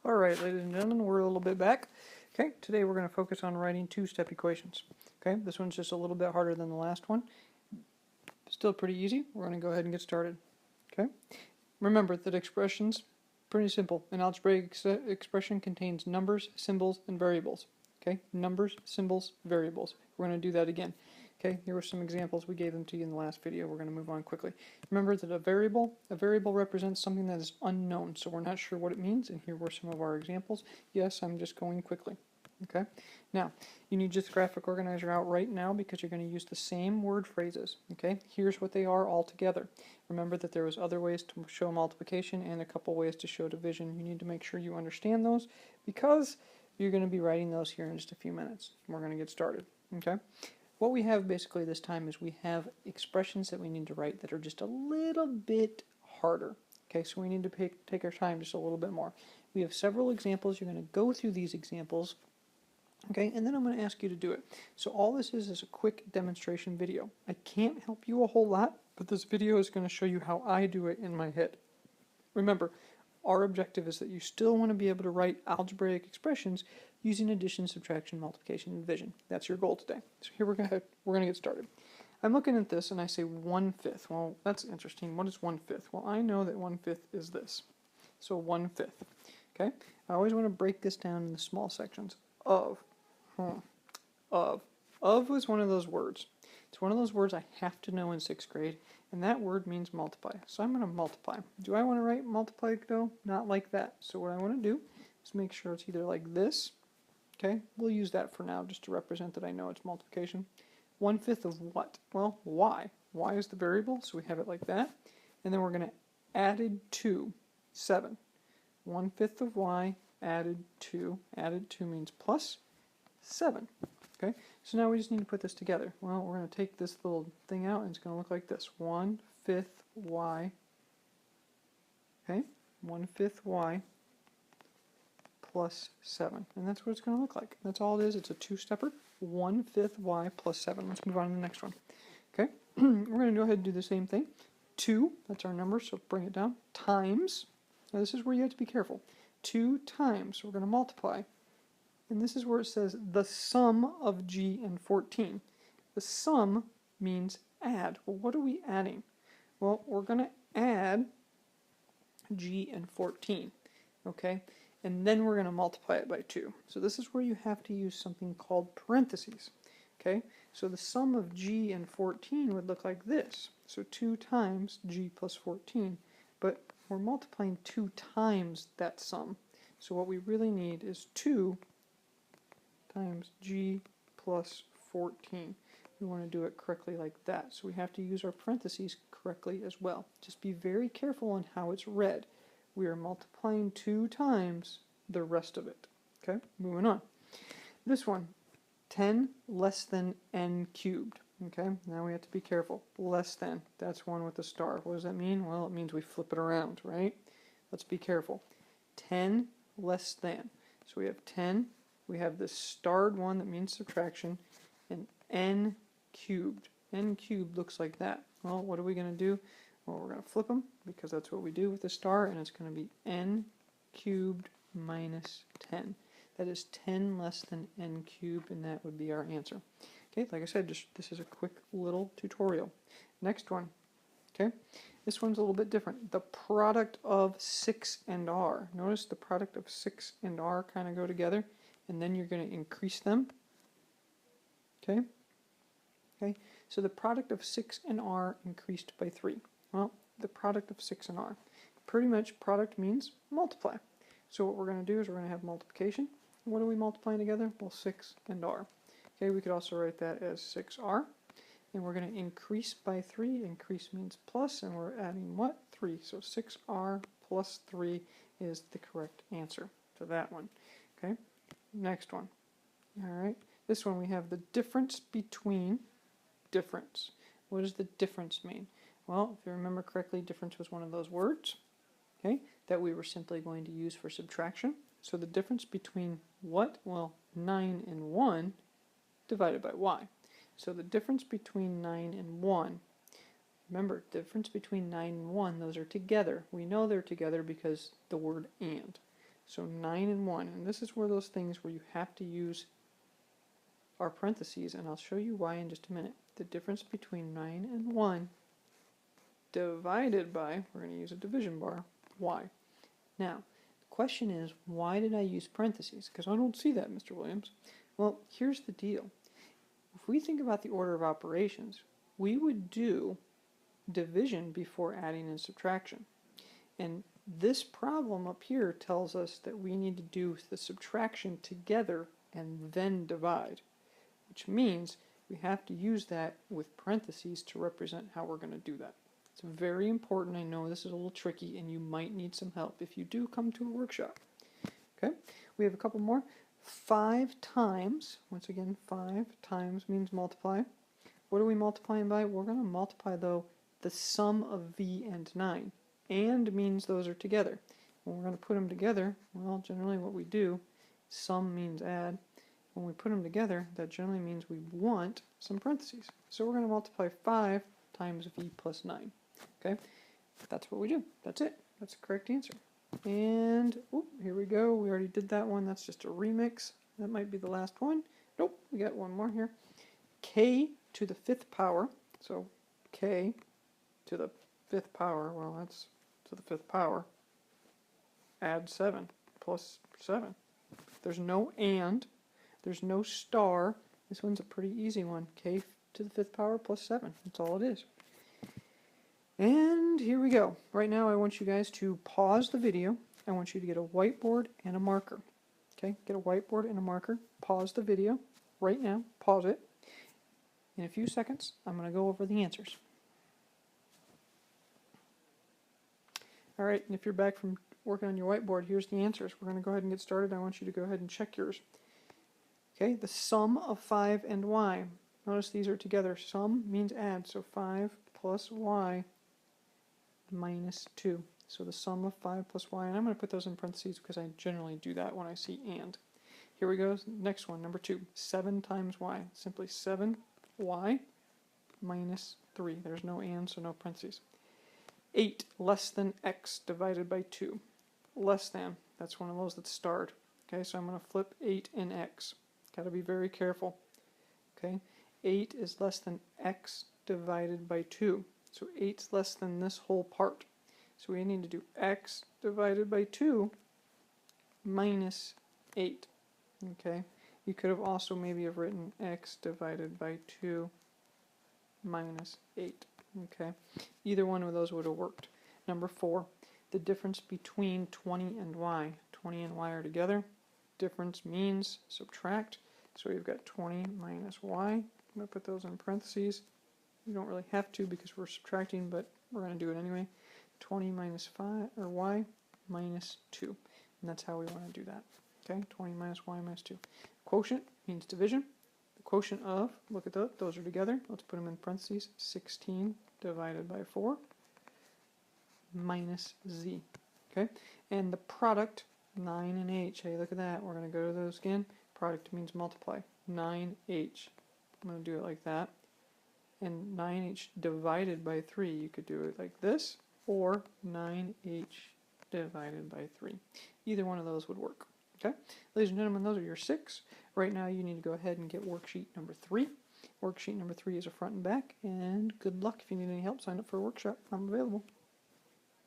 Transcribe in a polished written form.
Alright, ladies and gentlemen, we're a little bit back. Okay, today we're going to focus on writing two-step equations. Okay, this one's just a little bit harder than the last one. Still pretty easy. We're going to go ahead and get started. Okay, remember that expressions, pretty simple. An algebraic expression contains numbers, symbols, and variables. Okay, numbers, symbols, variables. We're going to do that again. Okay, here are some examples. We gave them to you in the last video. We're going to move on quickly. Remember that a variable represents something that is unknown, so we're not sure what it means, and here were some of our examples. Yes, I'm just going quickly. Okay, now, you need this graphic organizer out right now because you're going to use the same word phrases. Okay, here's what they are all together. Remember that there was other ways to show multiplication and a couple ways to show division. You need to make sure you understand those because you're going to be writing those here in just a few minutes. We're going to get started. Okay. What we have basically this time is we have expressions that we need to write that are just a little bit harder. Okay, so we need to take our time just a little bit more. We have several examples. You're going to go through these examples, okay, and then I'm going to ask you to do it. So all this is a quick demonstration video. I can't help you a whole lot, but this video is going to show you how I do it in my head. Remember, our objective is that you still want to be able to write algebraic expressions using addition, subtraction, multiplication, and division. That's your goal today. So here we're going to get started. I'm looking at this and I say 1/5. Well, that's interesting. What is 1/5? Well, I know that 1/5 is this. So 1/5. Okay? I always want to break this down into small sections. Of is one of those words. It's one of those words I have to know in 6th grade, and that word means multiply. So I'm going to multiply. Do I want to write multiply though? Not like that. So what I want to do is make sure it's either like this. Okay, we'll use that for now just to represent that I know it's multiplication. 1/5 of what? Well, y. Y is the variable, so we have it like that. And then we're going to added to 7. 1/5 of y added to. Added to means plus 7. Okay, so now we just need to put this together. Well, we're going to take this little thing out and it's going to look like this. 1/5 y. Okay, 1/5 y plus 7. And that's what it's going to look like. That's all it is. It's a two-stepper. 1/5 y plus 7. Let's move on to the next one. Okay, we're going to go ahead and do the same thing. 2, that's our number, so bring it down, times. Now this is where you have to be careful. 2 times, we're going to multiply. And this is where it says the sum of g and 14. The sum means add. Well, what are we adding? Well, we're going to add g and 14. Okay? And then we're going to multiply it by 2. So this is where you have to use something called parentheses. Okay? So the sum of g and 14 would look like this. So 2 times g plus 14. But we're multiplying 2 times that sum. So what we really need is 2 times g plus 14. We want to do it correctly like that. So we have to use our parentheses correctly as well. Just be very careful on how it's read. We are multiplying 2 times the rest of it. Okay, moving on. This one, 10 less than n cubed. Okay, now we have to be careful. Less than, that's one with a star. What does that mean? Well, it means we flip it around, right? Let's be careful. 10 less than. So we have 10. We have this starred one that means subtraction, and n cubed. N cubed looks like that. Well, what are we going to do? Well, we're going to flip them, because that's what we do with the star, and it's going to be n cubed minus 10. That is 10 less than n cubed, and that would be our answer. Okay, like I said, this is a quick little tutorial. Next one. Okay, this one's a little bit different. The product of 6 and r. Notice the product of 6 and r kind of go together. And then you're going to increase them. Okay? Okay, so the product of 6 and r increased by 3. Well, the product of 6 and r. Pretty much product means multiply. So what we're going to do is we're going to have multiplication. What are we multiplying together? Well, 6 and r. Okay, we could also write that as 6r. And we're going to increase by 3. Increase means plus, and we're adding what? 3. So 6r plus 3 is the correct answer to that one. Okay? Next one. Alright, this one we have the difference between difference. What does the difference mean? Well, if you remember correctly, difference was one of those words, okay, that we were simply going to use for subtraction. So the difference between what? Well, 9 and 1 divided by y. So the difference between 9 and 1, remember, difference between 9 and 1, those are together. We know they're together because the word and. So 9 and 1. And this is where those things where you have to use our parentheses, and I'll show you why in just a minute. The difference between 9 and 1 divided by, we're going to use a division bar, y. Now, the question is, why did I use parentheses? Because I don't see that, Mr. Williams. Well, here's the deal. If we think about the order of operations, we would do division before adding and subtraction. And this problem up here tells us that we need to do the subtraction together and then divide, which means we have to use that with parentheses to represent how we're going to do that. It's very important. I know this is a little tricky and you might need some help if you do come to a workshop. Okay, we have a couple more. 5 times, once again, 5 times means multiply. What are we multiplying by? We're going to multiply, though, the sum of v and 9. And means those are together. When we're going to put them together, well, generally what we do, sum means add. When we put them together, that generally means we want some parentheses. So we're going to multiply 5 times v plus 9. Okay, that's what we do. That's it. That's the correct answer. And here we go. We already did that one. That's just a remix. That might be the last one. Nope, we got one more here. K to the 5th power. So k to the 5th power. Well, that's to the 5th power. Add 7 plus 7. There's no and. There's no star. This one's a pretty easy one. K to the 5th power plus 7. That's all it is. And here we go. Right now I want you guys to pause the video. I want you to get a whiteboard and a marker. Okay, get a whiteboard and a marker. Pause the video right now. Pause it. In a few seconds, I'm going to go over the answers. All right, and if you're back from working on your whiteboard, here's the answers. We're going to go ahead and get started. I want you to go ahead and check yours. Okay, the sum of 5 and y. Notice these are together. Sum means add, so 5 plus y minus 2. So the sum of 5 plus y, and I'm going to put those in parentheses because I generally do that when I see and. Here we go, next one, number 2. 7 times y. Simply 7y minus 3. There's no and, so no parentheses. 8 less than x divided by 2. Less than, that's one of those that's starred. Okay, so I'm going to flip 8 in x. Got to be very careful. Okay, 8 is less than x divided by 2. So 8's less than this whole part. So we need to do x divided by 2 minus 8. Okay, you could have also maybe have written x divided by 2 minus 8. Okay, either one of those would have worked. Number 4, the difference between 20 and y. 20 and y are together. Difference means subtract. So we've got 20 minus y. I'm going to put those in parentheses. You don't really have to because we're subtracting, but we're going to do it anyway. 20 minus 5, or y minus 2. And that's how we want to do that. Okay, 20 minus y minus 2. Quotient means division. The quotient of, look at that, those are together. Let's put them in parentheses. 16 divided by 4 minus z. Okay, and the product, 9 and h. Hey, look at that. We're going to go to those again. Product means multiply. 9h. I'm going to do it like that. And 9h divided by 3, you could do it like this, or 9h divided by 3. Either one of those would work. Okay, ladies and gentlemen, those are your 6. Right now you need to go ahead and get worksheet number 3. Worksheet number 3 is a front and back, and good luck. If you need any help, sign up for a workshop. I'm available.